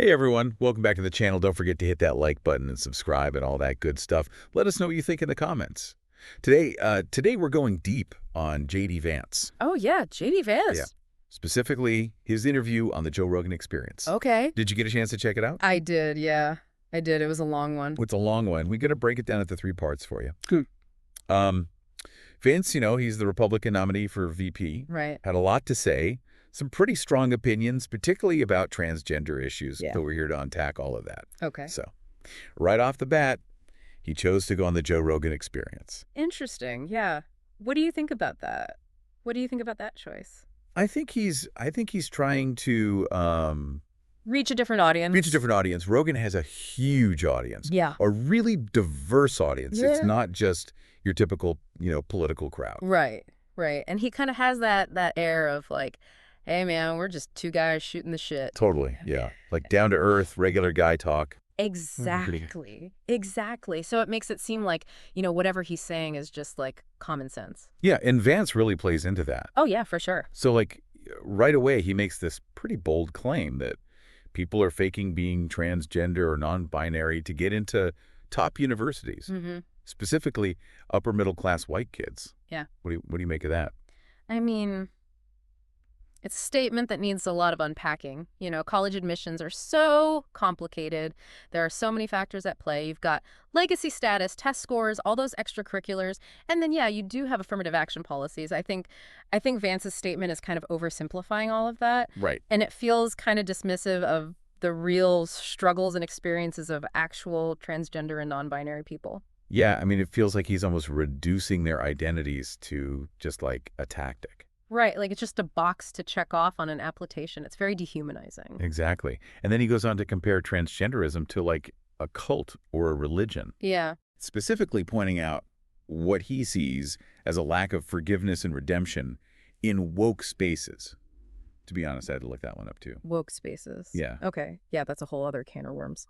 Hey everyone, welcome back to the channel. Don't forget to hit that like button and subscribe and all that good stuff. Let us know what you think in the comments. Today we're going deep on J.D. Vance. Oh, yeah, J.D. Vance. Yeah. Specifically, his interview on the Joe Rogan Experience. Okay. Did you get a chance to check it out? I did, yeah. I did. It was a long one. It's a long one. We're going to break it down into 3 parts for you. Vance, he's the Republican nominee for VP. Right. Had a lot to say. Some pretty strong opinions, particularly about transgender issues. Yeah. So we're here to unpack all of that. Okay. So, right off the bat, he chose to go on the Joe Rogan Experience. Interesting, yeah. What do you think about that? What do you think about that choice? I think he's trying to Reach a different audience. reach a different audience. Rogan has a huge audience. Yeah. A really diverse audience. Yeah. It's not just your typical, political crowd. Right, right. And he kind of has that air of like, hey, man, we're just 2 guys shooting the shit. Totally, yeah. Like down-to-earth, regular guy talk. Exactly. Exactly. So it makes it seem like, whatever he's saying is just like common sense. Yeah, and Vance really plays into that. Oh, yeah, for sure. So, right away, he makes this pretty bold claim that people are faking being transgender or non-binary to get into top universities, specifically upper-middle-class white kids. Yeah. What do you make of that? I mean, it's a statement that needs a lot of unpacking. College admissions are so complicated. There are so many factors at play. You've got legacy status, test scores, all those extracurriculars. And then, yeah, you do have affirmative action policies. I think Vance's statement is kind of oversimplifying all of that. Right. And it feels kind of dismissive of the real struggles and experiences of actual transgender and non-binary people. Yeah, I mean, it feels like he's almost reducing their identities to just like a tactic. Right, like it's just a box to check off on an application. It's very dehumanizing. Exactly. And then he goes on to compare transgenderism to like a cult or a religion. Yeah. Specifically pointing out what he sees as a lack of forgiveness and redemption in woke spaces. To be honest, I had to look that one up too. Woke spaces. Yeah. Okay. Yeah, that's a whole other can of worms.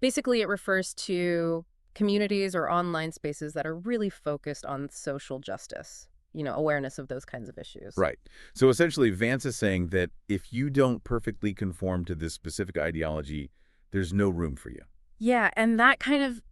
Basically, it refers to communities or online spaces that are really focused on social justice. Awareness of those kinds of issues. Right. So essentially, Vance is saying that if you don't perfectly conform to this specific ideology, there's no room for you. Yeah, and that kind of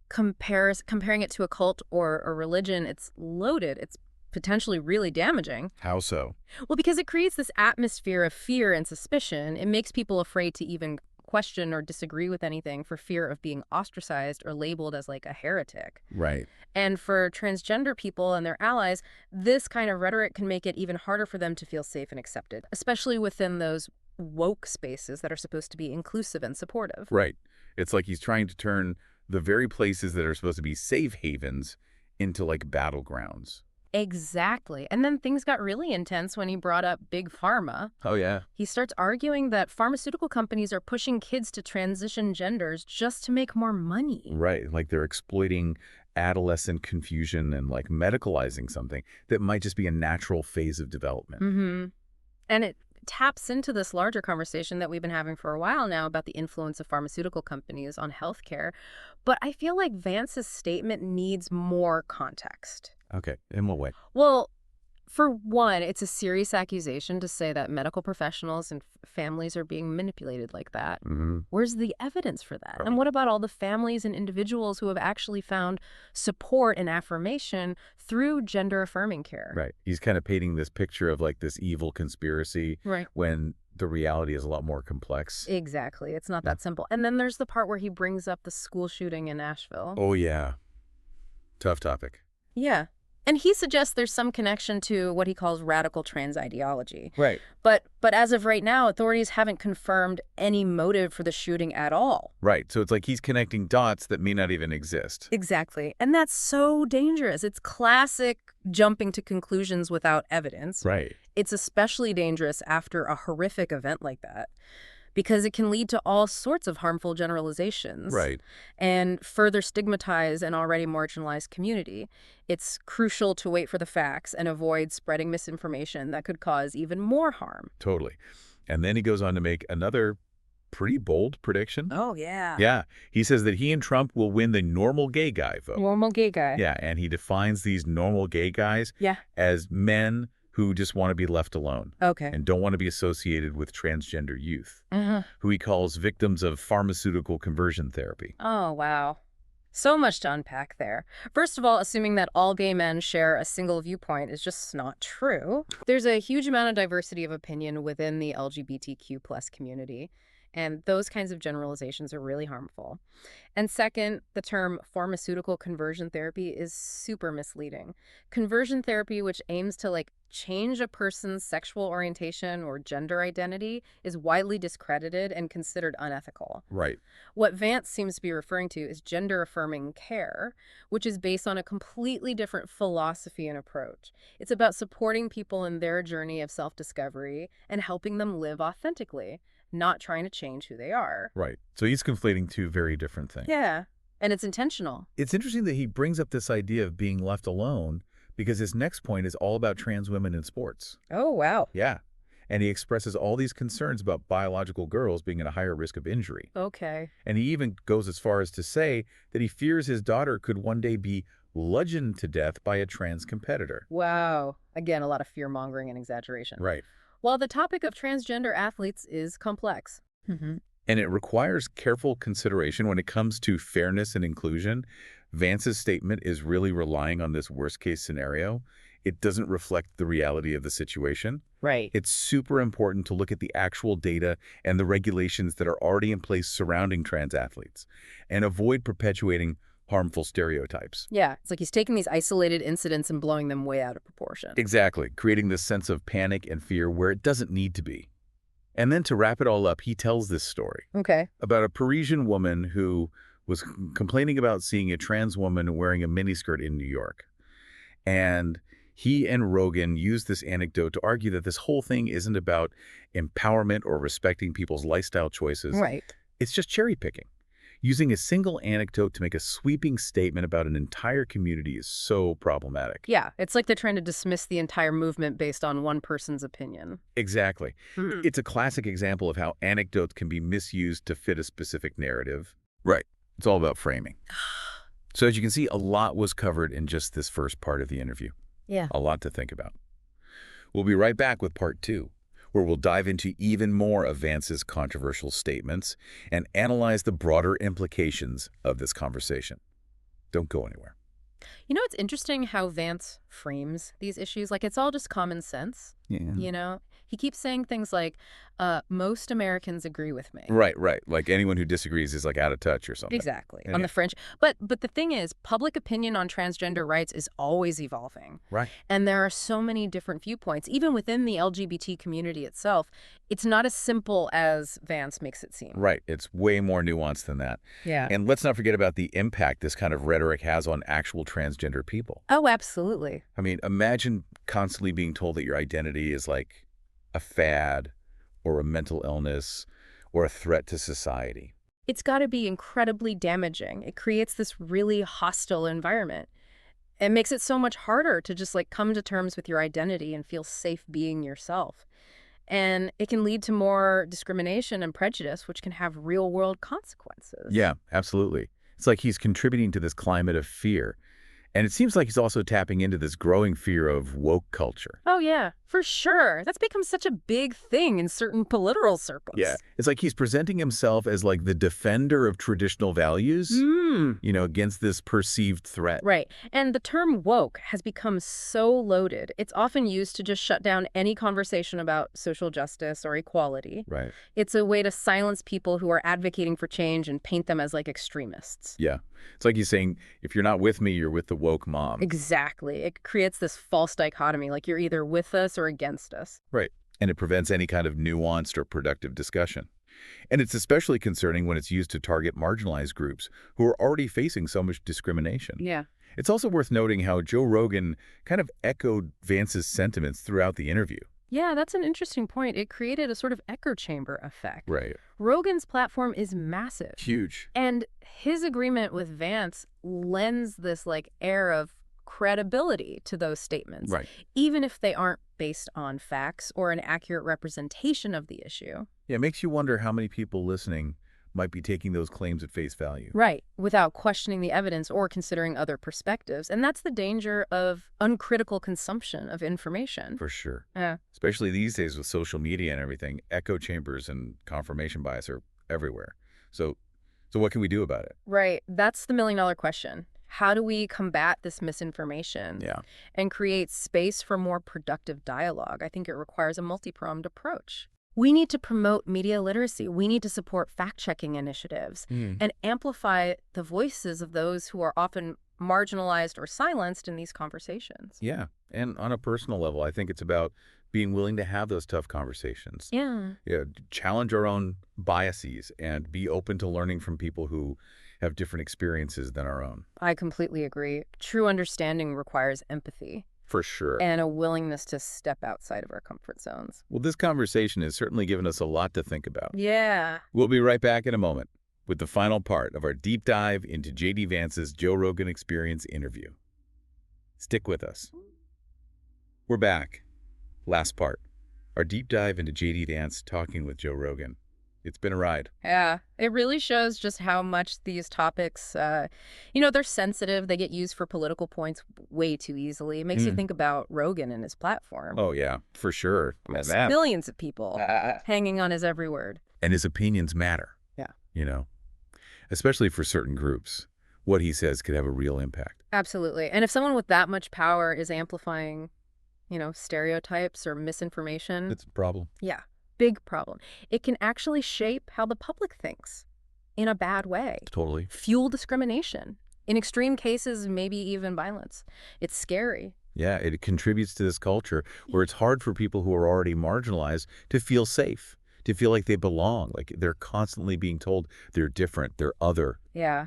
comparing it to a cult or a religion, it's loaded. It's potentially really damaging. How so? Well, because it creates this atmosphere of fear and suspicion. It makes people afraid to even question or disagree with anything for fear of being ostracized or labeled as like a heretic. Right. And for transgender people and their allies, this kind of rhetoric can make it even harder for them to feel safe and accepted, especially within those woke spaces that are supposed to be inclusive and supportive. Right. It's like he's trying to turn the very places that are supposed to be safe havens into like battlegrounds. Exactly. And then things got really intense when he brought up Big Pharma. Oh, yeah. He starts arguing that pharmaceutical companies are pushing kids to transition genders just to make more money. Right. Like they're exploiting adolescent confusion and like medicalizing something that might just be a natural phase of development. And it taps into this larger conversation that we've been having for a while now about the influence of pharmaceutical companies on healthcare. But I feel like Vance's statement needs more context. Okay. In what way? Well, for one, it's a serious accusation to say that medical professionals and families are being manipulated like that. Where's the evidence for that? Right. And what about all the families and individuals who have actually found support and affirmation through gender-affirming care? Right. He's kind of painting this picture of like this evil conspiracy Right. when the reality is a lot more complex. Exactly. It's not that simple. And then there's the part where he brings up the school shooting in Nashville. Oh, yeah. Tough topic. Yeah. And he suggests there's some connection to what he calls radical trans ideology. Right. But as of right now, authorities haven't confirmed any motive for the shooting at all. Right. So it's like he's connecting dots that may not even exist. Exactly. And that's so dangerous. It's classic jumping to conclusions without evidence. Right. It's especially dangerous after a horrific event like that, because it can lead to all sorts of harmful generalizations. Right. And further stigmatize an already marginalized community. It's crucial to wait for the facts and avoid spreading misinformation that could cause even more harm. Totally. And then he goes on to make another pretty bold prediction. Oh, yeah. Yeah. He says that he and Trump will win the normal gay guy vote. Normal gay guy. Yeah. And he defines these normal gay guys Yeah. as men who just want to be left alone Okay. and don't want to be associated with transgender youth, Uh-huh. who he calls victims of pharmaceutical conversion therapy. Oh, wow. So much to unpack there. First of all, assuming that all gay men share a single viewpoint is just not true. There's a huge amount of diversity of opinion within the LGBTQ plus community, and those kinds of generalizations are really harmful. And second, the term pharmaceutical conversion therapy is super misleading. Conversion therapy, which aims to change a person's sexual orientation or gender identity, is widely discredited and considered unethical. Right. What Vance seems to be referring to is gender-affirming care, which is based on a completely different philosophy and approach. It's about supporting people in their journey of self-discovery and helping them live authentically, not trying to change who they are. Right. So he's conflating two very different things. Yeah, and it's intentional. It's interesting that he brings up this idea of being left alone because his next point is all about trans women in sports. Oh, wow. Yeah. And he expresses all these concerns about biological girls being at a higher risk of injury. Okay. And he even goes as far as to say that he fears his daughter could one day be bludgeoned to death by a trans competitor. Wow. Again, a lot of fear-mongering and exaggeration. Right. While the topic of transgender athletes is complex. And it requires careful consideration when it comes to fairness and inclusion. Vance's statement is really relying on this worst-case scenario. It doesn't reflect the reality of the situation. Right. It's super important to look at the actual data and the regulations that are already in place surrounding trans athletes and avoid perpetuating harmful stereotypes. Yeah, it's like he's taking these isolated incidents and blowing them way out of proportion. Exactly, creating this sense of panic and fear where it doesn't need to be. And then to wrap it all up, he tells this story Okay. about a Parisian woman who was complaining about seeing a trans woman wearing a miniskirt in New York. And he and Rogan used this anecdote to argue that this whole thing isn't about empowerment or respecting people's lifestyle choices. Right. It's just cherry picking. Using a single anecdote to make a sweeping statement about an entire community is so problematic. Yeah, it's like they're trying to dismiss the entire movement based on one person's opinion. Exactly. It's a classic example of how anecdotes can be misused to fit a specific narrative. Right. It's all about framing. So as you can see, a lot was covered in just this first part of the interview. Yeah. A lot to think about. We'll be right back with part 2, where we'll dive into even more of Vance's controversial statements and analyze the broader implications of this conversation. Don't go anywhere. You know, it's interesting how Vance frames these issues. It's all just common sense. Yeah. He keeps saying things like, most Americans agree with me. Right. Like anyone who disagrees is out of touch or something. Exactly. Yeah. On the fringe. But the thing is, public opinion on transgender rights is always evolving. Right. And there are so many different viewpoints, even within the LGBT community itself. It's not as simple as Vance makes it seem. Right. It's way more nuanced than that. Yeah. And let's not forget about the impact this kind of rhetoric has on actual transgender people. Oh, absolutely. I mean, imagine constantly being told that your identity is like a fad or a mental illness or a threat to society. It's got to be incredibly damaging. It creates this really hostile environment. It makes it so much harder to just come to terms with your identity and feel safe being yourself. And it can lead to more discrimination and prejudice, which can have real-world consequences. Yeah, absolutely. It's like he's contributing to this climate of fear. And it seems like he's also tapping into this growing fear of woke culture. Oh, yeah, for sure. That's become such a big thing in certain political circles. Yeah. It's like he's presenting himself as the defender of traditional values, against this perceived threat. Right. And the term woke has become so loaded. It's often used to just shut down any conversation about social justice or equality. Right. It's a way to silence people who are advocating for change and paint them as extremists. Yeah. It's like he's saying, if you're not with me, you're with the woke mom. Exactly. It creates this false dichotomy, you're either with us or against us. Right. And it prevents any kind of nuanced or productive discussion. And it's especially concerning when it's used to target marginalized groups who are already facing so much discrimination. Yeah. It's also worth noting how Joe Rogan kind of echoed Vance's sentiments throughout the interview. Yeah, that's an interesting point. It created a sort of echo chamber effect. Right. Rogan's platform is massive. Huge. And his agreement with Vance lends this air of credibility to those statements. Right. Even if they aren't based on facts or an accurate representation of the issue. Yeah, it makes you wonder how many people listening might be taking those claims at face value. Right, without questioning the evidence or considering other perspectives. And that's the danger of uncritical consumption of information. For sure. Yeah. Especially these days with social media and everything, echo chambers and confirmation bias are everywhere. So what can we do about it? Right. That's the million-dollar question. How do we combat this misinformation and create space for more productive dialogue? I think it requires a multi-pronged approach. We need to promote media literacy. We need to support fact-checking initiatives and amplify the voices of those who are often marginalized or silenced in these conversations. Yeah. And on a personal level, I think it's about being willing to have those tough conversations. Yeah. Challenge our own biases and be open to learning from people who have different experiences than our own. I completely agree. True understanding requires empathy. For sure. And a willingness to step outside of our comfort zones. Well, this conversation has certainly given us a lot to think about. Yeah. We'll be right back in a moment with the final part of our deep dive into J.D. Vance's Joe Rogan Experience interview. Stick with us. We're back. Last part. Our deep dive into J.D. Vance talking with Joe Rogan. It's been a ride. Yeah, it really shows just how much these topics, they're sensitive. They get used for political points way too easily. It makes you think about Rogan and his platform. Oh, yeah, for sure. Millions of people hanging on his every word. And his opinions matter. Yeah. Especially for certain groups. What he says could have a real impact. Absolutely. And if someone with that much power is amplifying, stereotypes or misinformation. It's a problem. Yeah. Big problem. It can actually shape how the public thinks in a bad way. Totally. Fuel discrimination. In extreme cases, maybe even violence. It's scary. Yeah, it contributes to this culture where it's hard for people who are already marginalized to feel safe, to feel like they belong, like they're constantly being told they're different, they're other. Yeah.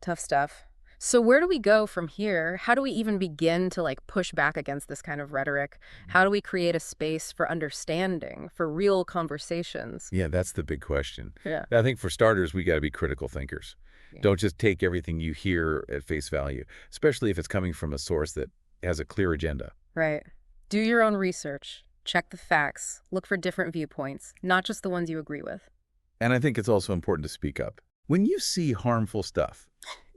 Tough stuff. So where do we go from here? How do we even begin to push back against this kind of rhetoric? How do we create a space for understanding, for real conversations? Yeah, that's the big question. Yeah. I think for starters, we got to be critical thinkers. Yeah. Don't just take everything you hear at face value, especially if it's coming from a source that has a clear agenda. Right. Do your own research. Check the facts. Look for different viewpoints, not just the ones you agree with. And I think it's also important to speak up. When you see harmful stuff,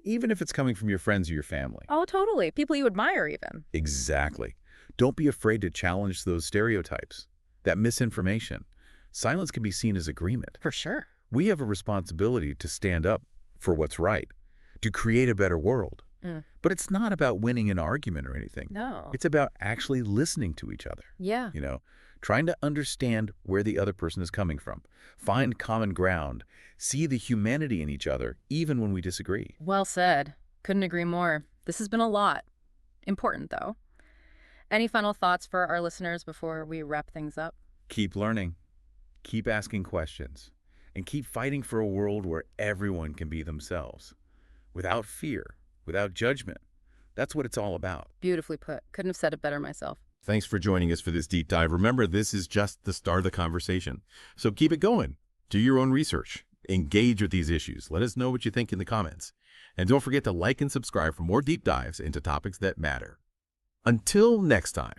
even if it's coming from your friends or your family. Oh, totally. People you admire even. Exactly. Don't be afraid to challenge those stereotypes, that misinformation. Silence can be seen as agreement. For sure. We have a responsibility to stand up for what's right, to create a better world. But it's not about winning an argument or anything. No. It's about actually listening to each other. Yeah. Trying to understand where the other person is coming from, find common ground, see the humanity in each other, even when we disagree. Well said. Couldn't agree more. This has been a lot. Important, though. Any final thoughts for our listeners before we wrap things up? Keep learning, keep asking questions, and keep fighting for a world where everyone can be themselves, without fear, without judgment. That's what it's all about. Beautifully put. Couldn't have said it better myself. Thanks for joining us for this deep dive. Remember, this is just the start of the conversation. So keep it going. Do your own research. Engage with these issues. Let us know what you think in the comments. And don't forget to like and subscribe for more deep dives into topics that matter. Until next time.